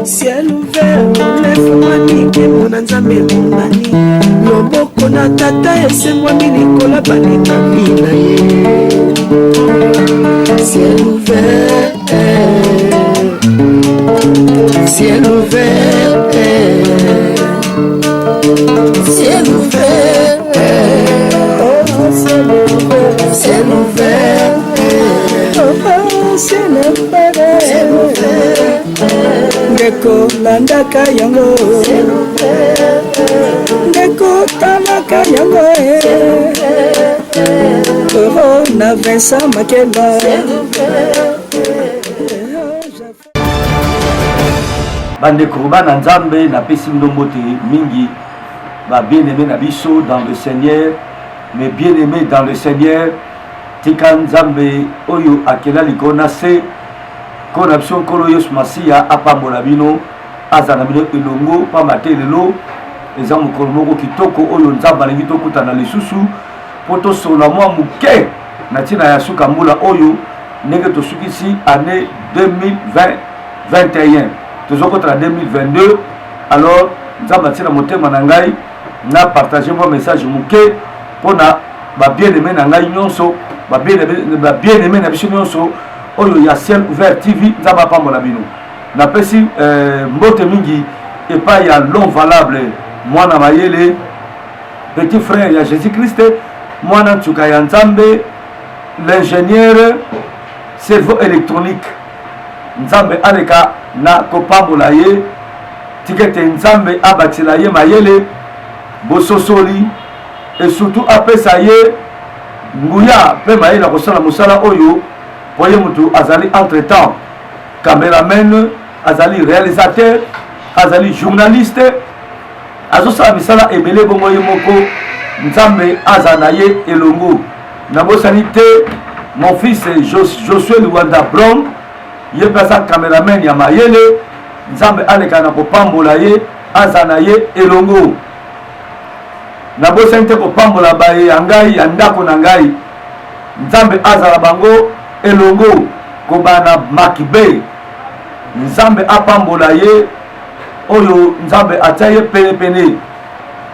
Ciel ouvert, lève-moi nique mon nzambe monani. Loboko na tata ese moi milikola balinga mina ye. Ciel ouvert, ciel ouvert, ciel ouvert, oh ciel ouvert, ciel ouvert, oh ciel ouvert, ciel ouvert. Ngeko landaka yango, ngeko talaka yango, oh na Vincent Makeba. Bande Kouba na Nzambe na pesi mdombote mingi, ba bien-aimé na biso dans le Seigneur, mais bien-aimé dans le Seigneur, tika Nzambe oyo akela likona se kona biso kolo Yesu Masiya apambola bino azana bino elongo pa matelelo eza mokolo moko kitoko oyo Nzambe alingi tokutana lisusu po tosola mwa muke na tina ya suka mbula oyo ndenge tosukisi année 2021 tozokotala 2022. Alors Nzambe atina motema na ngai na partager mon message muke pona ba bien-aimé na ngai nyonso ba bien-aimé na biso nyonso oyo ya Ciel ouvert TV Nzambe pambola bino na pesi mbote mingi epa ya long valable mwana mayele petit frère ya Jésus-Christ mwana ntuka ya Nzambe l'ingénieur cerveau électronique Nzambe aleka na kopambola ye tikete Nzambe abatila ye mayele bososoli et surtout apesa ye nguya pe mayele kosala musala oyo voyez mutu azali entre-temps caméraman, azali réalisateur, azali journaliste, azosala misala ebele bongo ye moko Nzambe azanaye elongo. Nabosani te mon fils Josué Luanda Brown, ye pesa caméraman ya mayele, Nzambe aleka na kopambola ye azanaye elongo. Nabosani te kopambola baye ya ngai ya ndako na ngai, Nzambe azala bango elongo kobana makibe. Nzambe apambola ye oyo Nzambe ataye pene pene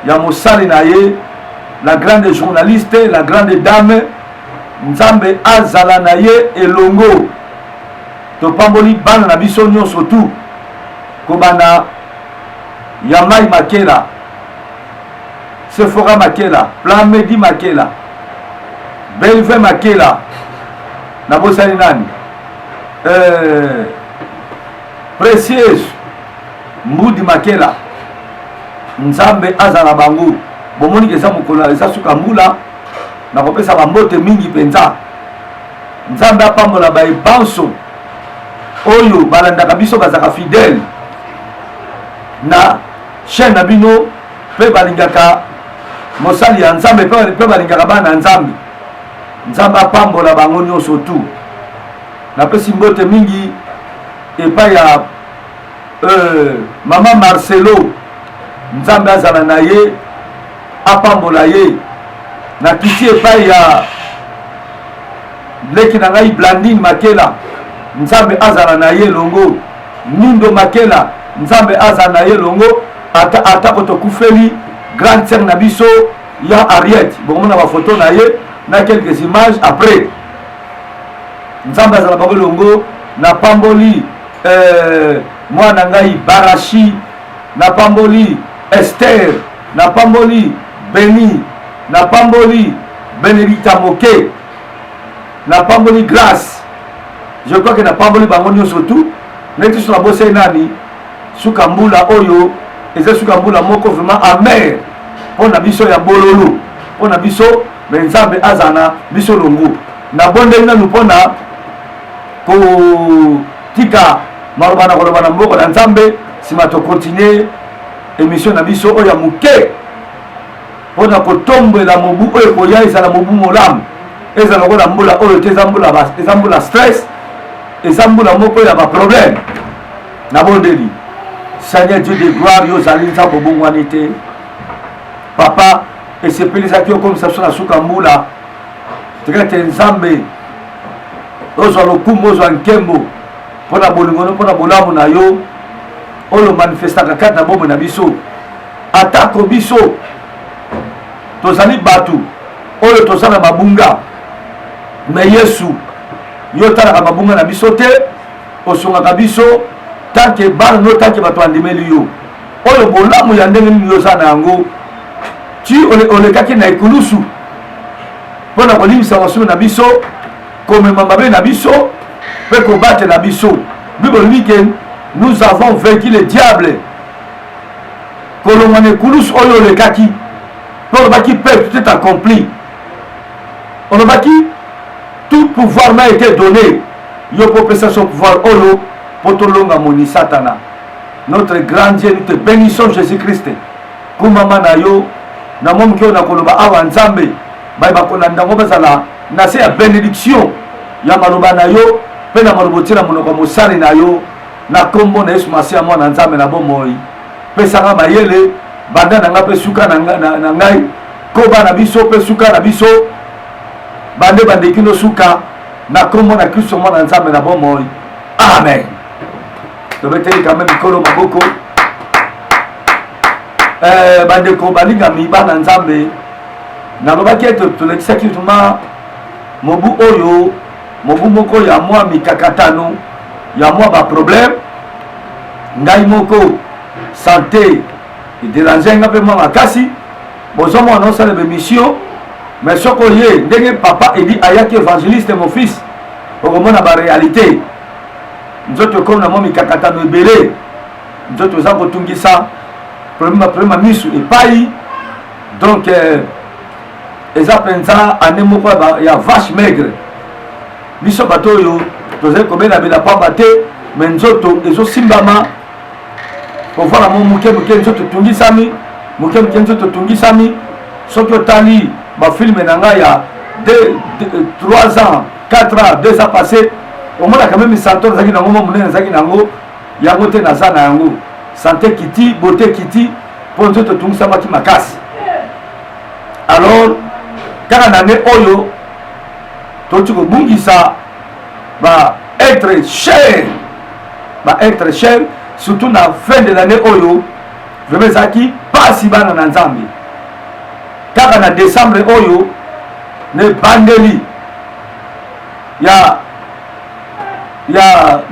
ya mosali na ye, la grande journaliste, la grande dame, Nzambe azala na ye elongo. Topamboli bana na biso nyonso tu kobana Yamai Makela, Sephora Makela, Plan Medi Makela, Belve Makela, nabosani nani Précieuse Mbudi Makela. Nzambe azala bango bomoni kesa mokolo eza suka mbula na kopesa bambote mingi penza. Nzambe apambola ba ebanso oyo balandaka biso bazaka fidèle na chaîne na bino pe balingaka mosali ya Nzambe pe balingaka bana Nzambe. Nzambe apambola bango nyonso tu. Na pesi mbote mingi epai ya Mama Marcelo, Nzambe azala na ye apambola ye. Na kiti epai ya leki na ngai Blandine Makela, Nzambe azala na ye longo. Nindo Makela, Nzambe azala na ye longo. Ata kotokufeli grande sœur na biso ya Ariette, bomona ba photo na ye na quelques images après. Nzambe azala bango longo. Na pamboli mwana ngai Barashi, na pamboli Esther, na pamboli Beni, na pamboli Benedicta Moke, na pamboli Grâce. Je crois que na pamboli bango nyonso tu neti sur la bosse nani suka mbula oyo eza suka mbula moko vraiment amer pona biso ya bololo pona biso mais Nzambe azana biso longo na bonde na lupona ko tika marobana kolobana mboko na Nzambe sima to continuer émission na biso oya muke pona ko tombela mobu oyo koya ezala mobu molam ezala ko na mbula oyo te ezambula stress ezambula moko ya ba problème na bondeli. Seigneur Dieu de gloire yo zali Nzambe bongwani te papa et c'est pelisa ki comme ça sur la suka mbula tekete nzambe ozwa lokumu ozwa nkembo mpona bolingono mpona bolamu na yo oyo manifestaka kati na bomoi na biso atako biso tozali bato oyo toza na mabunga me yesu yo talaka mabunga na biso te osungaka biso tanke bana no tanke bato andimeli yo oyo bolamu ya ndenge nini yoza na yango ti olekaki na ekulusu mpona kolimisa masumu na biso komema mabe na biso mpe kobatela biso bible lobi ke nous avons vaincu le diable kolongwa na ekulusu oyo olekaki mpe olobaki peuple tout est accompli olobaki tout pouvoir m'a été donné yo mpo opesa son pouvoir oyo mpo tolonga moni satana. Notre grand Dieu, nous te bénissons Jésus-Christ kumama na yo na momu ki oyo na koloba awa nzambe bayeba kolanda ngo bazala na se ya bénédiction ya maloba na yo mpe na maloba otia na monoko ya mosali na yo na kombo na yesu masiya mwana nzambe na bomoi pesanga mayele banda na nga mpe suka na ngai koba na biso mpe suka na biso bande bandeki no suka na kombo na kristo mwana nzambe na bomoi amen. tobeteli kame mikolo maboko bandeko balingami bana nzambe nalobaki ete tolekisaki tuma mobu oyo mobu moko ya mwa mikakatano ya mwa baproblème ngai moko santé ederange nga mpe mwa makasi bozomona osala bemission mais soko ye ndenge papa edi ayaki évangéliste mon fils okomona baréalité nzoto ekomi na mwa mikakatano ebele nzoto oza kotungisa problème misu epai donc eza mpenza ane moko ya vache maigre biso bato oyo tozali kobelabela pamba te me nzoto ezosimbama kovwala mo moke nzoto etungisami moke nzoto etungisami soki otali bafilme na ngai ya 3 ans 4 ans 2 ans passé omonaka meme santé nazalaki nango mo monene nazalaki nango yango te naza na yango santé kiti beauté kiti mpo nzoto etungisamaki makasi. Alors kaka na nde oyo toti kobungisa être cher surtout na fin de l'année oyo vraiment ezalaki pasi bana na nzambe kaka na décembre oyo ne bandeli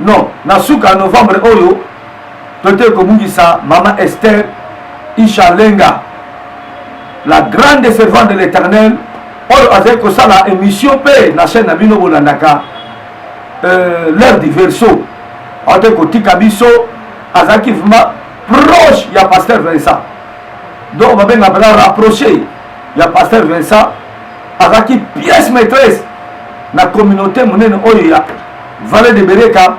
non na suka novembre oyo tote kobungisa mama Esther Ishalenga la grande servante de l'Éternel oyo azali kosala émission pe na chaîne na bino bolandaka l'heure du verseau aote kotika biso azalaki vraiment proche ya Pasteur Vincent donc babenga mpena rapproché ya Pasteur Vincent azalaki pièce maîtresse na communauté monene oyo ya Vallée de Bereka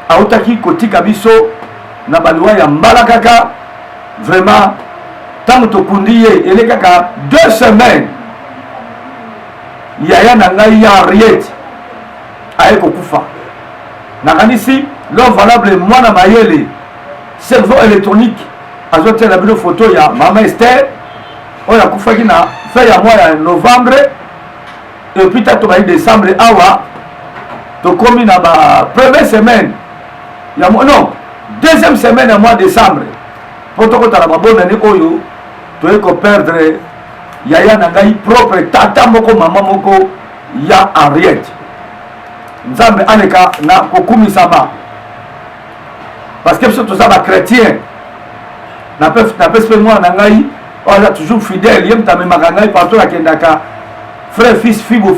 aotaki kotika biso na baliwa ya mbala kaka vraiment ntango tokundi ye ele kaka 2 semaines yaya na ngai ya Henriette aye kokufa nakanisi l'homme valable mwana mayele cerveau électronique azotela bino photo ya mama Esther oyo akufaki na fin ya mois ya novembre et puis ta tobai décembre awa tokomi na ba première semaine ya non deuxième semaine ya mois décembre po tokotala babonne année oyo toye ko perdre yaya na ngai propre tata moko mama moko ya Henriette nzambe aleka na kokumisama parce que biso toza bachrétien napesi mpe mwana na ngai oyo aza toujours fidèle ye mutamemaka ngai partout akendaka frère fils fibo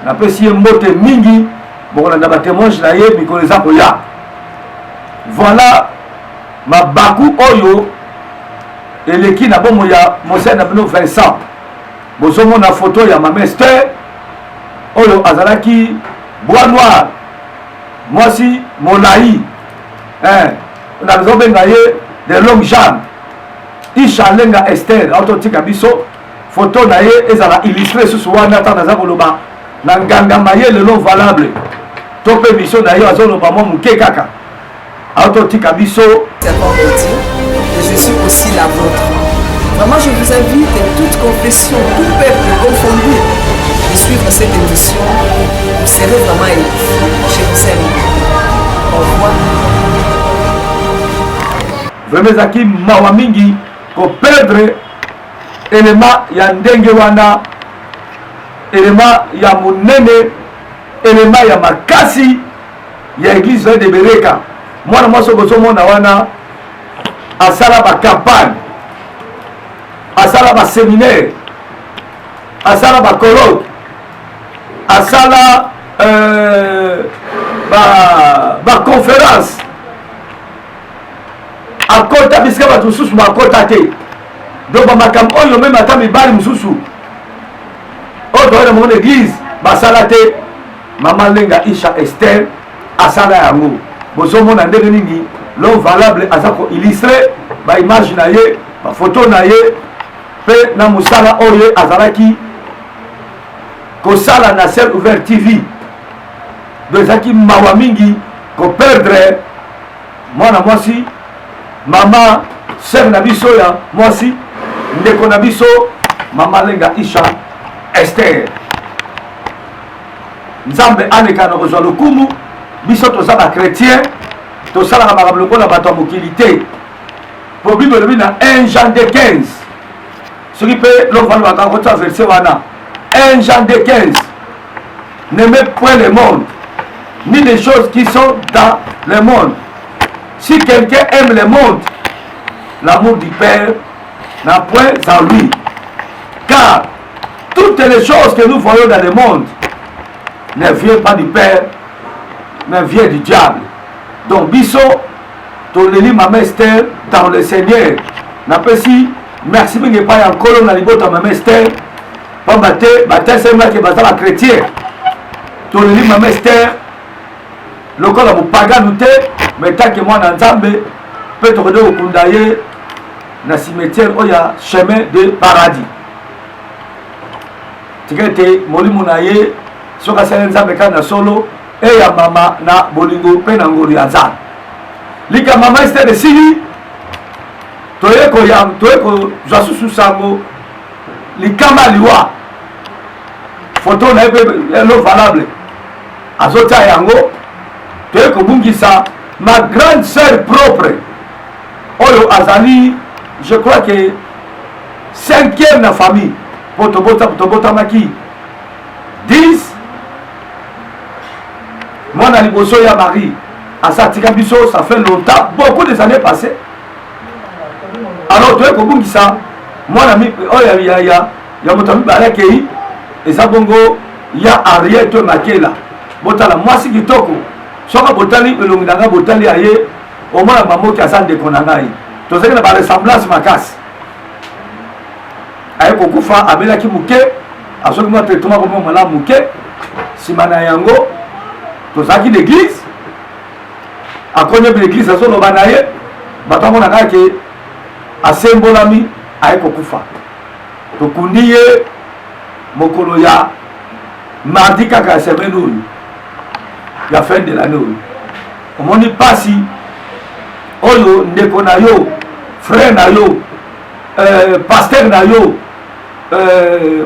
napesi ye mbote mingi bokolanda batémoignage na ye mikolo eza koya voilà mabaku oyo eleki na bomo ya mosali na bino Vincent bozomona photo ya mama Esther oyo azalaki bois noir mwasi molai nazobenga ye de longue jambe Ishalenga Esther aototika biso photo na ye ezala illustré susu wana ata naza koloba na nganga mayele non valable to mpe biso na ye azoloba mwa moke kaka aototika biso. Je suis aussi la vôtre. Vraiment, je vous invite, toute confession, tout peuple confondu, de suivre l'émotion, vous serez vraiment édifié. Je vous aime. Au revoir. Vraiment zaki mawa mingi ko perdre élément ya ndenge wana, élément ya munene, élément ya makasi ya église de Bereka. Mwana mwasi bozomona wana asala ba campagne, asala ba séminaire, asala ba colloque, asala ba conférence, akota bisika bato mosusu bakota te. Donc bamakambo oyo meme ata mibali mosusu oyo toyona mongo église basala te. Mama Lenga Isha Esther asala yango. Bozomona ndenge nini l'homme valable aza ko illustrer ba image na ye, ba photo na ye, pe na musala oyo azalaki kosala na Ciel OUVERT TV. Donc ezalaki mawa mingi ko perdre mwana mwasi, mama sœur na biso ya mwasi, ndeko na biso Mama Lenga Isha Esther. Nzambe aleka na kozwa lokumu, biso toza ba chrétien, tosalaka makambo lokola bato ya mokili te. Po Bible elobi na 1 Jean 15, soki mpe lovalobaka kota verset wana 1 Jean 15, n'aimez point le monde ni les choses qui sont dans le monde. Si quelqu'un aime le monde, l'amour du Père n'a point en lui. Car toutes les choses que nous voyons dans le monde ne viennent pas du Père, mais viennent du diable. Donc, biso, toleli Mama Esther dans le Seigneur. Napesi, merci bien pas encore na libota Mama Esther. Pas battre, c'est moi qui battre la chrétien. Toleli Mama Esther. Lokola mupaga nous te, mais tant que moi dans Nzambe, peut te redonner au kundaye na cimetière oya chemin de paradis. Tikete molimu na ye soka sala Nzambe kana solo e ya mama na bolingo pe na ngori azan. Lika Mama Esther de sili toye ko jasusu sango likama liwa photo na ebe valable azota yango. Ma grande sœur propre, Oyo Azali, je crois que 5e na famille, pour Tobota Maki, 10, moi na liboso ya Marie, à Satika Biso, ça fait longtemps, beaucoup des années passées. Alors, tu es comme ça, moi ami, ya motami balakei, et ça bongo, ya Ariel to Makela, botala moi si kitoko. Soka botali elongi nanga botali aye omona mamoki asande konangai tozaki na ba ressemblance makasi aye kokufa abelaki muke asoki mwa traitement comme mala muke simana yango tozaki l'église akonye l'église azo ba naye batango nanga ke asembolami aye kokufa tokundi ye mokolo ya mardi kaka semaine oyo ya fin de l'année. Omoni Pasi oyo ndeko na yo, frère na yo, pasteur na yo,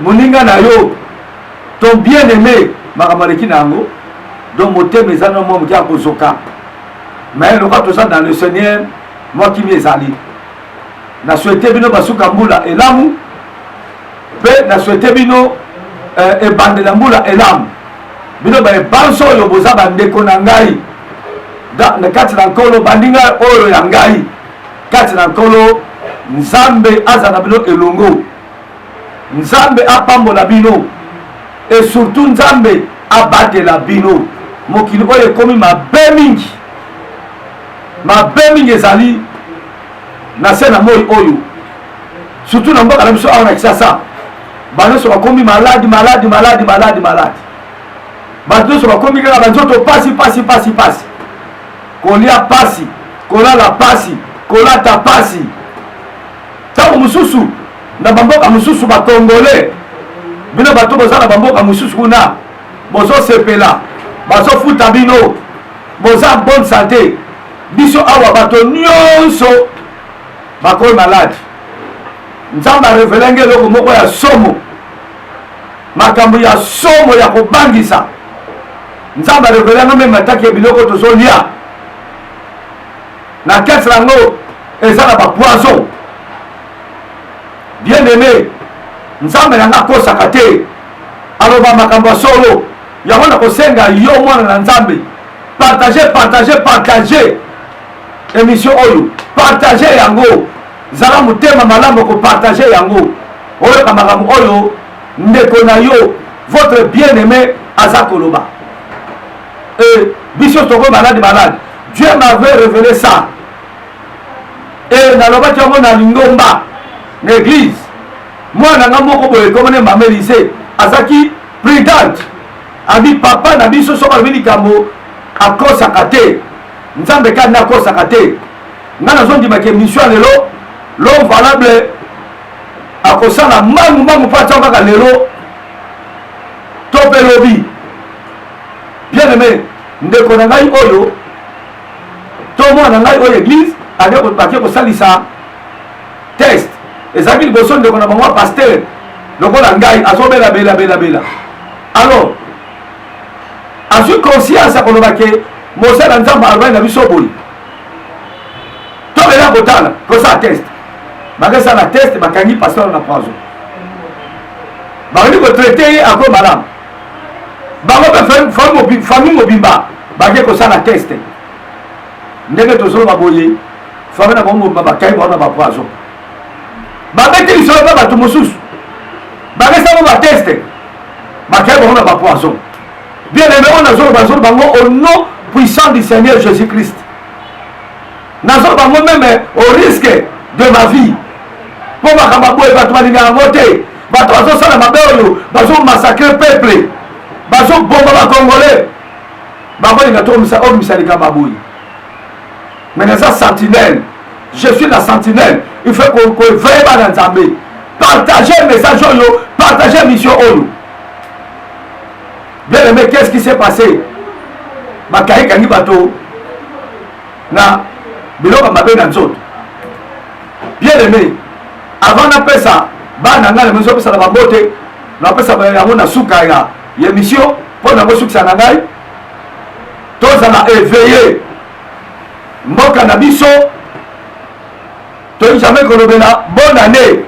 moninga na yo, ton bien-aimé makamaleki nango, donc moté mes amis moi qui a kozoka. Mais le quand ça dans le Seigneur, moi qui m'y ezali. Na souhaité bino basuka mbula elamu, pe na souhaité bino e bande la mbula elamu. Bino ba banso yo boza bandeko na ngai na kati na nkolo bandinga oyo ya ngai kati na nkolo Nzambe aza na bino elongo, Nzambe apambola bino et surtout Nzambe abatela bino mokili oyo ekomi mabe mingi ezali na se na moi oyo surtout na mboka na biso awa na Kisasa banyonso bakomi maladi bato so bakomi kaka banzoto pasi kolia pasi kolala pasi kolata pasi ntango mosusu na bamboka mosusu bakongole bino bato boza na bamboka mosusu kuna bozosepela bazofuta bino boza bonne santé biso awa bato nyonso bakomi maladi. Nzambe arevele eloko moko ya somo makambo ya somo ya kobangisa nzambe arevelanga meme ataki biloko tozolia na kati nango eza na bapoison. Bien aimé, nzambe nanga akosaka te aloba makambo ya solo yango na kosenga yo mwana na nzambe partage émission oyo, partage yango, zala mutema malamu ko partage yango oyo ka makambo oyo ndeko na yo votre bien-aimé aza koloba. Et biso toko malade. Dieu m'avait révélé ça. Et na loba tiango na lingomba l'église. Moi na moko boye komone mamelise azaki prudente. Abi papa na biso soko bini kambo akosaka te. Nzambe ka na akosaka te. Ngana zondi make mission lelo l'homme valable akosala mangu pata kaka lelo topelobi. Bien aimé, ndeko na ngai oyo to mwana ngai oyo église ade ko papier ko salisa test ezaki liboso ndeko na bango pasteur lokola ngai azobela bela. Alors azu conscience akoloba ke mosala nzamba alwa na biso boyi to bela kotala ko sa test bagasa na test bakangi pasteur na poison bari ko traiter ako madame bango famille mobimba bage kosala teste ndenge tozolo baboye famille na bango mobimba bakai baona bapoison babeti lisolo mpe bato mosusu bagesango bateste bakai baona bapoison bien aimé oyo nazolo bango au nom puissant du Seigneur Jésus-Christ nazolo bango même au risque de ma vie mpo makambo boye bato balingaka yango te bato bazosala mabe oyo bazomassacre peuple bazobomba bakongolais bakolinga toomisa likambo aboyi mais naza sentinelle, je suis la sentinelle. Il faut qu'on veille bana nzambe, partager message oyo, partager mission oyo. Bien aimé, qu'est-ce qui s'est passé? Bakayi kangi bato na biloko mabe na nzoto. Bien aimé, avant na pesa bana ngala mezo pesa na babote na pesa ba yango na suka ya émission pour na sukisa na ngai tozala éveillé mboka na biso toki jamais kolobela bonne année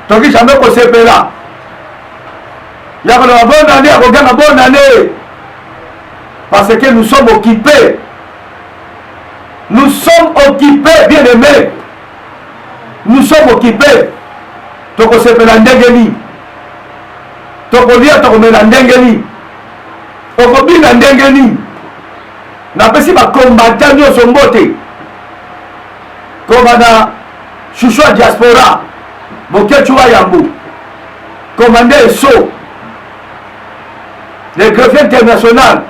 toki jamais kosepela ya koloba bonne année akoganga bonne année parce que nous sommes occupés bien aimés, nous sommes occupés tokosepela ndenge nini tokolia tokomela ndenge nini okobina ndenge nini napesi bakombata nyonso mbote komanda chouchou ya diaspora bokechuwa yambu komande eso le greffier international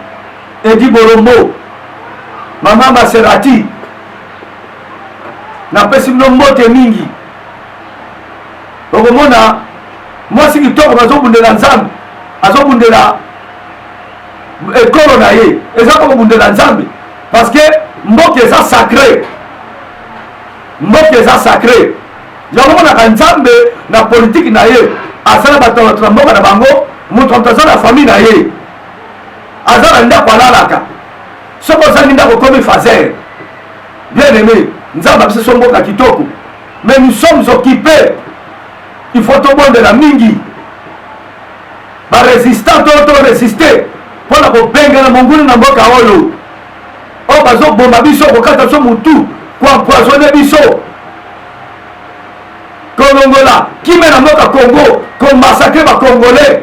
Edi Bolombo mama Maserati napesi bino mbote mingi okomona mwasi kitoko bazobundela nzambe azobundela ekolo na ye eza kokobundela nzambe parce que mboka eza sacré yango monaka nzambe na politike na ye asala bato na mboka na bango moto aza na famille na ye aza na ndako alalaka soki ozangi ndako komi faser bien aimé nzambe abiso mboka kitoko mais nous sommes occupés. Il faut tobondela mingi barésistant to résister mpona kobengana mongulu na mboka oyo oyo bazobomba biso kokata so mutu koempoisonne biso kolongola kime na mboka Congo komassacre bakongolais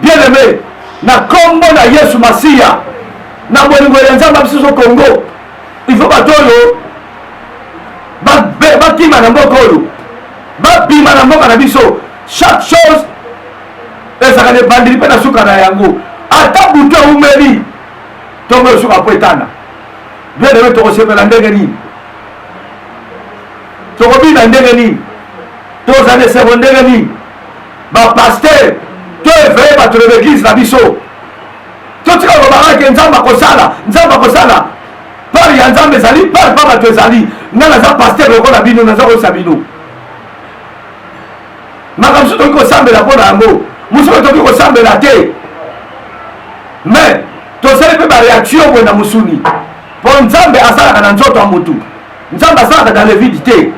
bien aimé na kombo na Yesu Masiya na bolingo ya nzambe biso so Congo il faut bato oyo bakima na mboka oyo babima na mboka na biso chaque chose ezaka ne bandili mpe na suka na yango ata butu eumeli ntongo esuka mpo etana bien aimé tokosepela ndenge nini tokobina ndenge nini tozana esengo ndenge nini bapaster to eveye bato na baeglise na biso totika kolobakake nzambe akosala pari ya nzambe ezali pari pa bato ezali nga naza paster lokola bino naza koyesa bino makambo toki kosambela mpo na yango mosusu toki kosambela te mais tosali mpe baréaction boye na mosuni mpo nzambe asalaka na nzoto ya motu nzambe asalaka dans le vide te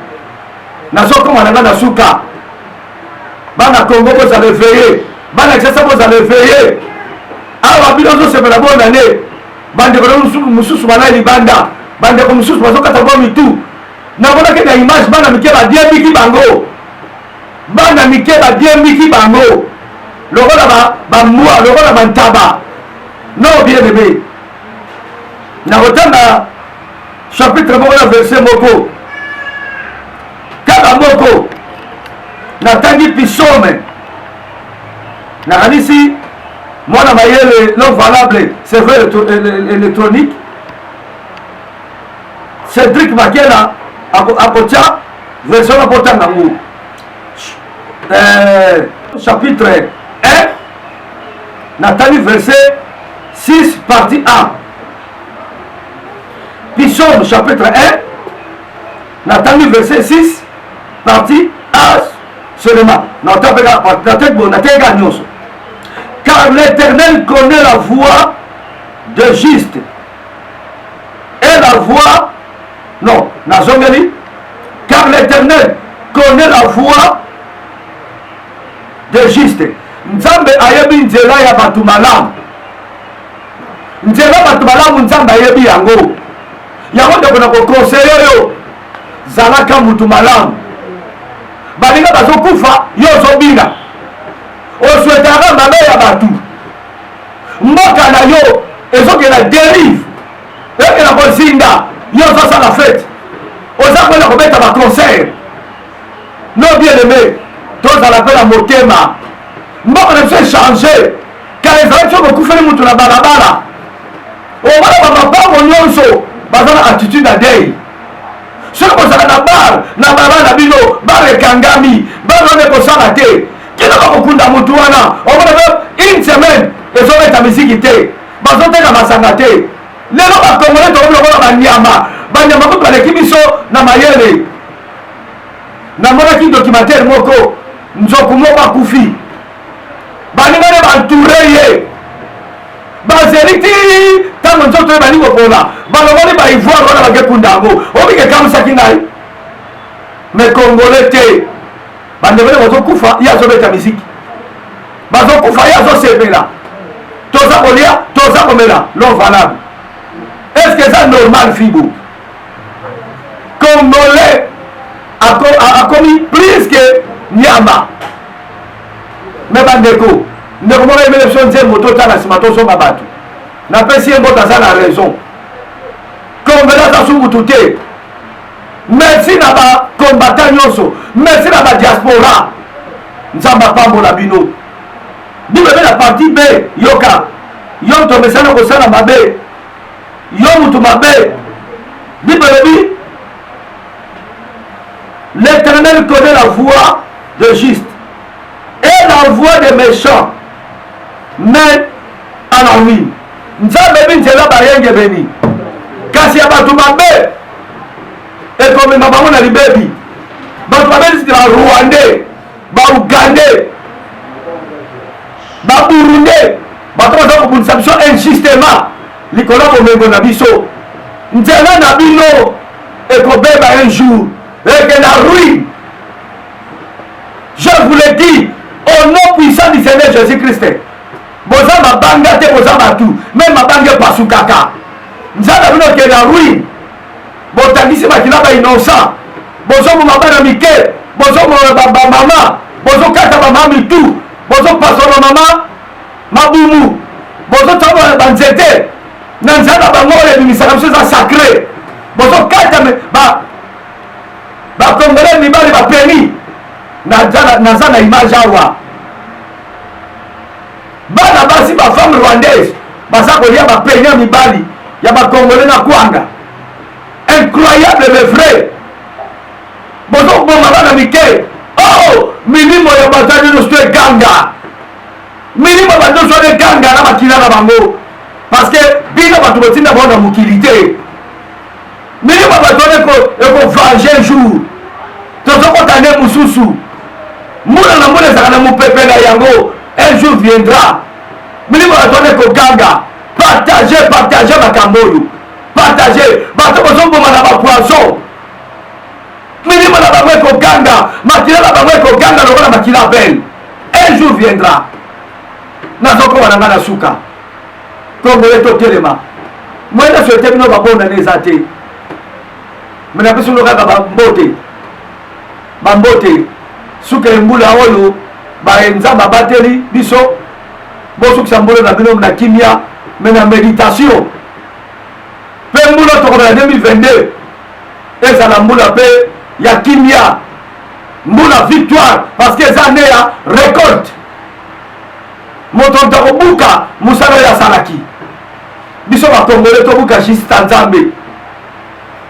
nazokoma na nga na suka bana Congo bozala éveillé bana Kinshasa bozala éveillé awa bino ozosepela bonane bandeko mosusu balai libanda bandeko mosusu bazokata bo mitu namonaki na image bana mike badiembiki bango bana mike badiembiki bango lokola bamwa lokola bantaba non bien aimé nakotanga chapitre moko na verset moko kaka moko natangi pisome nakanisi mwana mayele non valable serveur électronique Cédric Makela akotia version akotanga ngu chapitre 1 natangi verset 6 partie 1 Psaume chapitre 1 natangi verset 6 partie 1 seulement natega nyonso car l'Éternel connaît la voie de juste et la voie non nazongeli car l'Éternel connaît la voie de juste nzambe ayebi nzela ya bato malamu nzela bato malamu nzambe ayebi yango yango ndeko na kokonseye oyo zalaka mutu malamu balinga bazokufa yo ozobina oswetaka mabe ya bato mboka na yo ezokela dérive ekela kozinga yo ozosala fete oza kwenda kobeta baconcert non bien aimé tozala mpe na motema mboka na biso echange kala ezalaki so bokufeli mutu na balabala omona bamabango nyonso baza na attitude ya dei soki bozala na bar na balabala na bino bar ekangami bar wana ekosala te kino bakokunda mutu wana omona pe une semaine ezobeta misiki te bazoteka masanga te lelo bakongole tokomi lokola banyama kutu baleki biso na mayele namonaki documentaire moko nzoku moko akufi balingane bantoure ye bazeli ti ntango nzoto ye balingi kopola balongoli baivoire wana bakekunda yango obike ekamisaki ngai me congolais te bandekole bazokufa ye azobeta misiki bazokufa ye azosepela toza kolia toza komela non valable est ce que eza normal fibo congolais akomi plus que nyama me bandeko ndeko moko yemele biso nzembo totala nsima tosomba bato napesi ye mboka aza na raison congolais aza su mutu te merci na bacombatant nyonso merci na badiaspora nzambe apambola bino bibebe na parti b yoka yo tomesana kosala mabe yo mutu mabe bibebebi l'Éternel connaît la voie de juste et la voie des méchants mène à la ruine. Nzambe binzela bayenge beni kasi ya bato mabe ekomema bango na libebi bato mabe lisiti ba Rwandais ba Ugandais ba Burundais bato baza kobundisa biso injustement likolo bomengo na biso nzela na bino ekobeba un jour et la ruine. Je vous le dis au nom puissant du Seigneur Jésus-Christ. Boza mabanga te boza batu même mabanga pasukaka nzala bino ke la ruine botangisi bakila ba innocent bozo mo mabana mike bozo mo ba mama bozo kata ba mama mitu bozo paso ba mama mabumu bozo tabo ba nzete na nzala ba ngole bimisaka biso za sacré bozo kata ba bakongole mibali bapeni naza na image awa bana basi bafemme rwandaise baza kolia bapeni ya mibali ya bakongole na kwanga incroyable mais vrai bozoboma bana mike oh milimo ya bato nyonso eganga milimo bato nyonso eganga na bakila na bango parce que bino bato botinda bona mokili te milimo bato ekovenge jour tozokota nde mosusu Moula na moula ezaka na mopepe na yango. Un jour viendra. Milimo atone koganga. Partagez makambo oyo. Partagez. Bato bozoboma na ba poisson. Milimo na bango ekoganga. Makila na bango ekoganga lokola makila belle. Un jour viendra. Nazokoma na nga na suka. Congolais totelema. Mwenda souhaite bino babona neza te. Mena biso lokaka bambote. Suka embula oyo ba nzamba bateli biso. Bosukisa mbolo na bino na kimia mais na méditation. Pe mbula tokona 2022. Ezala mbula pe ya kimia. Mbula victoire parce que eza ne ya récolte. Moto ntakobuka musala ya salaki. Biso ba Congolais tobuka jista nzambe.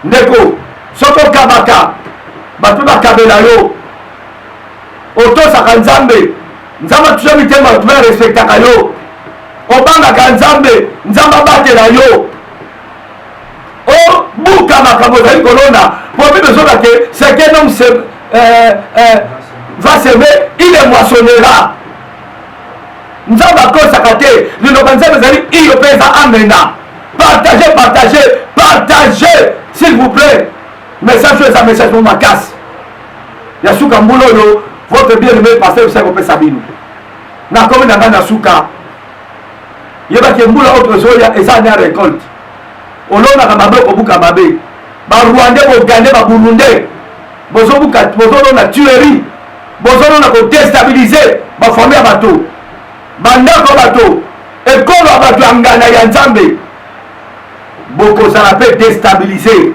Ndeko soto kabaka batu bakabela yo. Otosaka nzambe. Nzambe tuja mitema tuva respectaka yo. Obangaka nzambe. Nzambe batela yo. O buka makambo ezali kolona. Pour besoin que c'est qu'un homme va s'aimer, il est moissonnera. Nzambe akosaka te. Liloba nzambe ezali iyo peza amena. Partagez s'il vous plaît. Message sur un message pour ma casse. Yasuka mbolo votre bien-aimé pasteur Vincent Apesi. Na komi na ngana suka. Yeba ke mbula autre zoya eza na récolte. Olona ka mabe ko buka mabe. Ba Rwandais bo Gandais ba Burundais. Bozo buka bozo na tuerie. Bozo na ko déstabiliser ba famille ya bato. Bandako bato. Ekolo bato angana ya Nzambe. Boko ça peut déstabiliser.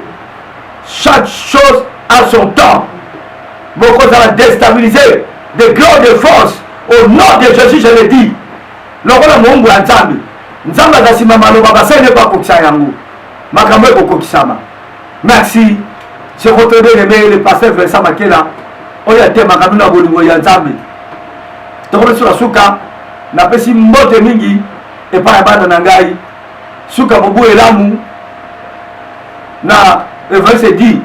Chaque chose a son temps. Beaucoup ça va déstabiliser de grandes forces. Au nom de Jésus, je le dis. Lokola Mungu ya Nzambe. Nzambe azasima maloba basene kwa kokisa yango. Makambo kokisama. Merci. C'est votre bien-aimé le pasteur Vincent Makela. Oya te makambo na bolingo ya Nzambe. Tokome sur la suka na pesi mbote mingi e pa bana na ngai. Suka bobu elamu na verset dit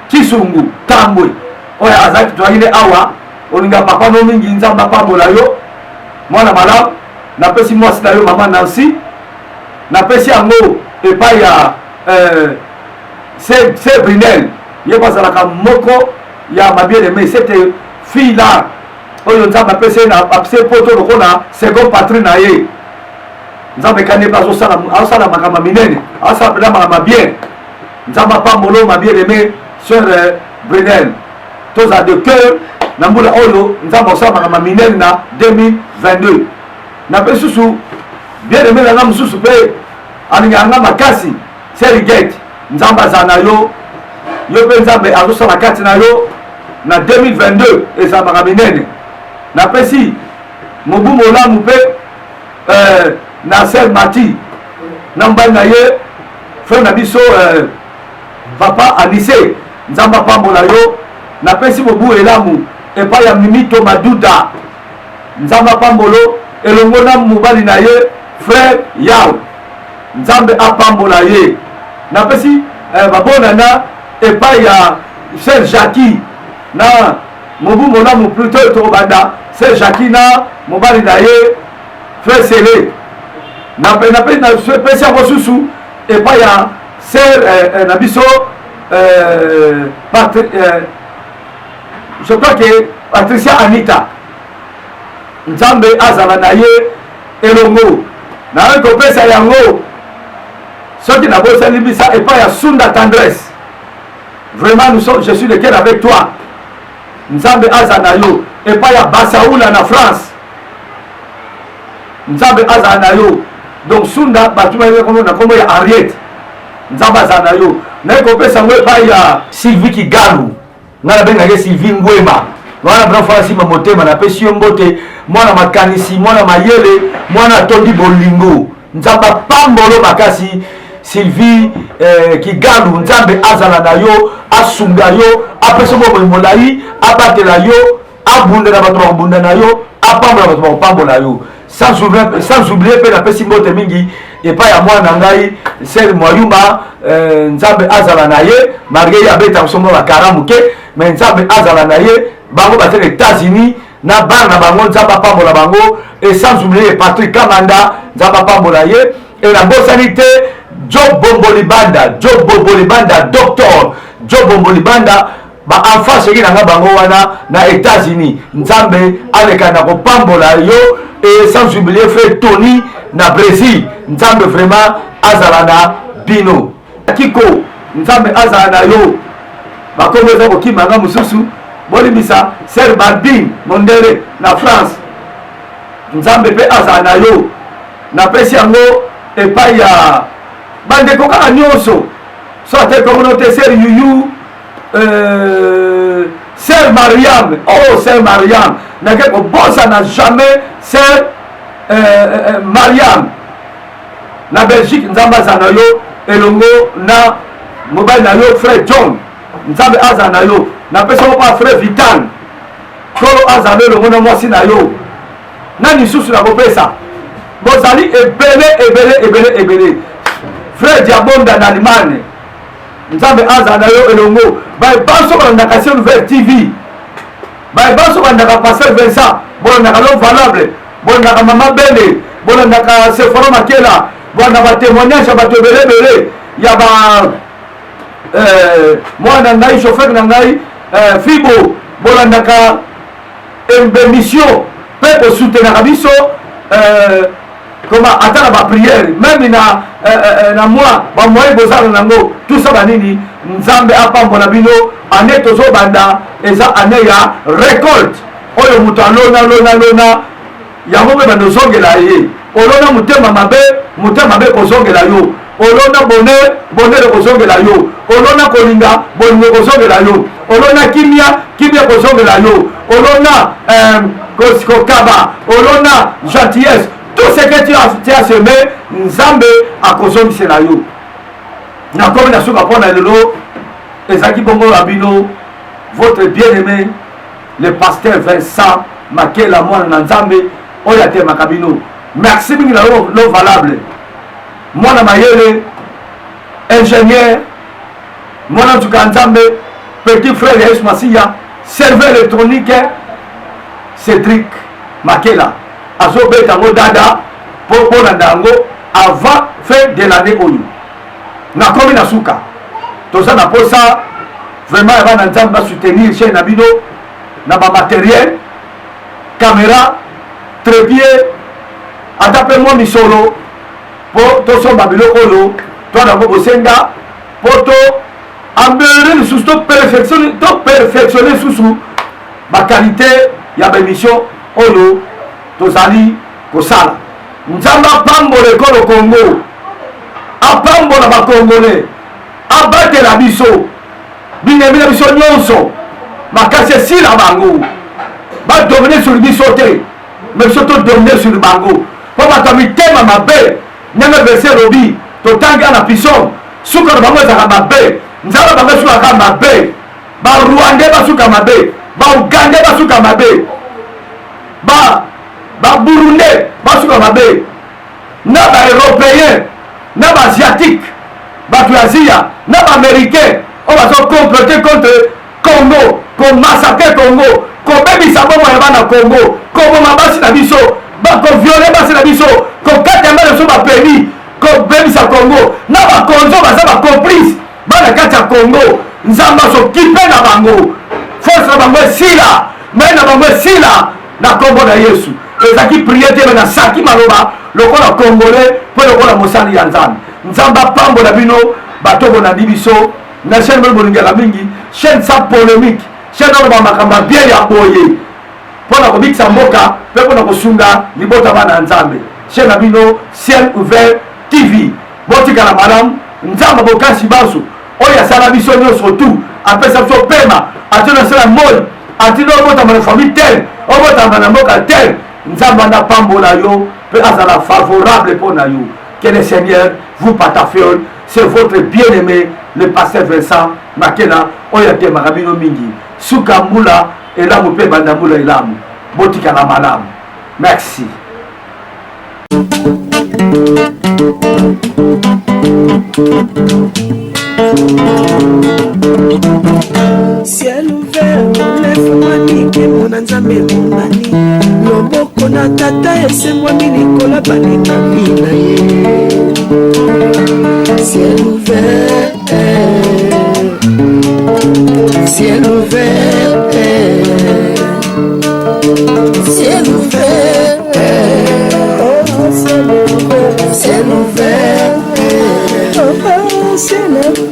Kisungu tambwe oya azaki twagile awa olinga papa no mingi nzamba pambola yo mwana malamu na pesi mwasi na yo mama Nancy na pesi yango epai ya c'est Brunel ye bazalaka moko ya ma bien-aimée cette fille là oyo nzamba pesi na apse poto lokona second patrie na ye nzamba kane bazo sala makama minene asa pela makama bien nzamba pambolo ma bien-aimée Sœur Brunel, tous à deux cœurs, Namboula Olo, nous avons ça à Minel na 2022. N'a pas sous bien aimé la gamme sous souper, Aninganga Makasi, c'est le gate, nous avons Zanayo, yo Benzambe, à tous la carte nayo, na 2022, et ça m'a Minel. N'a pas si, Mobu Mola Moupé, Nasser Mati, Namba Naye, Frère Nabiso, Papa Anissé. Nzamba pambola yo na pesi bobu elamu epa ya mimito maduda nzamba pambolo elongo na mobali na ye frère Yao nzambe apambola ye na pesi babona na epa ya Sœur Jackie na mobu molamu plutôt to banda Sœur Jackie na mobali na ye frère Ciel na pesi ya bosusu epa ya Sœur na biso je crois que Patricia Anita Nzambe azala na ye elongo na kopesa yango soki na bosali bisa epa ya Sunda Tendresse vraiment je suis de cœur avec toi Nzambe azala na yo epa ya Basaoula na France Nzambe azala na yo donc Sunda batuma ye komo na kombo ya Ariette Nzambe azala na yo na kopesa ngwe pa ya Sylvie Kigalu ngana benga ke Sylvie Ngwema wana brafa sima motema na pesi mbote mwana makanisi mwana mayele mwana tondi bolingo Nzamba pambolo makasi Sylvie Kigalu Nzambe azala na yo asunga yo apesa mo molai abatela yo abundela bato bunda na yo apambola bato pambola yo sans oublier pe na pesi mbote mingi et pas ya mwana ngai Sel Moyumba nzambe azala na ye malgré ya beta somo ba karamuke mais nzambe azala na ye bango ba les États-Unis na bana bango nzambe pambola bango et sans oublier Patrick Kamanda nzambe pambola ye et la bosanité Job Bombolibanda docteur Job Bombolibanda ba enfant chéri na bango wana na États-Unis nzambe aleka na ko pambola yo et sans oublier frère Tony na Brésil nzambe vraiment azala na bino kiko nzambe azala na yo bakomeza kokimanga mususu bolimisa Sir Bardin Mondele na France nzambe pe azala na yo na pesi yango epai ya bandeko kaka nyonso so ate communauté Sir Yuyu Sir Mariam Sir Mariam nake kobosa na jamais Sir Mariam na Belgique nzambe azala na yo elongo na mobile na yo frère John nzambe azala na yo na pesa ko pa frère Vital kolo azala elongo na mwasi na yo nani susu na kopesa bozali ebele frère Diabonda na Allemagne nzambe azala na yo elongo bai baso bandaka Ciel OUVERT TV bai baso bandaka Pasteur Vincent bolandaka l'homme valable bolandaka Mama Bele bolandaka Sephora Makela bolandaka témoignage ya bato ebele ya ba mwana ngai chauffeur na ngai Fibo bolandaka émission pe kosoutenaka biso comment attendre ba prière même na moi ba moyen bozala nango tout ça banini nzambe apambola bino ane tozo banda eza ane ya récolte oyo muto alona yango be bando zongela ye olona mutema mabe kozongela yo olona bonheur kozongela yo olona kolinga bolingo kozongela yo olona kimia kozongela yo olona kokaba olona gentillesse tout ce que tu as semé nzambe akozongisela yo nakomi na suka mpona lelo ezalaki bongo ya bino votre bien-aimé le pasteur Vincent Makela mwana na nzambe oyo atemaka bino merci mingi na lo valable mwana mayele ingénieur mwana ntuka nzambe petit frère ya Yesu Masiya serveur électronique Cédric Makela azobeta yango dada mpo kolanda yango avant fin de l'année oyo nakomi na suka toza na posa vraiment ya bana nzambe basoutenir chaîne na bino na bamateriel caméra trépied ata mpe mwa misolo mpo tosomba biloko oyo twana yango bosenga mpo to améliorer lisusu to perfectionner lisusu baqualité ya baémission oyo tozali kosala nzambe apambola ekolo Congo apambola bakongolais abatela biso binemi na biso nyonso makasi esila bango badomine sur biso te mais biso todomine sur bango mpo bato ya mitema mabe ndenge verse elobi totanga na pison suka na bango ezalaka mabe nzambe bango esukaka mabe barwandais basuka mabe baugandais basuka mabe baburundais basuka mabe na baeuropéen na baasiatique bato ya asia na baaméricain oyo bazocomplote contre Congo komasakre Congo kobebisa bomoi ya bana Congo koboma basi na biso koviole basi na biso kokata yamba biso bapeni kobebisa Congo na bakonzo baza bacomplice bana kati ya Congo nzambe azokipe na bango force na bango esila mai na bango esila na kombo na Yesu ezaki priye te na saki maloba lokola congolais mpo lokola mosali ya nzambe nzambe apambola bino bato bonandi biso na chaîne moko bolingaka mingi chaîne sa polémique chaîne oyo bamakambo bien ya boye mpona kobikisa mboka mpe mpona kosunga libota bana nzambe chaîne na bino Ciel OUVERT TV botikala malamu nzambe bokasi baso oyo asala biso nyonso tu apesa biso pema atino asala moi atino obotama na famille tel obotama na mboka tel nzambe anapambola yo mpe azala favorable mpona yo. Que le Seigneur vous patafiole. C'est votre bien-aimé le pasteur Vincent Makela oyate makabino mingi suka mbula elamu pe banda mbula elamu botika na malamu. Merci. Ciel ouvert, lève-moi nike mona nzambe monani loboko na tata esemwa milikola balingami na ye. Ciel ouvert, ciel ouvert, ciel ouvert, oh ciel ouvert, ciel ouvert, oh ciel ouvert.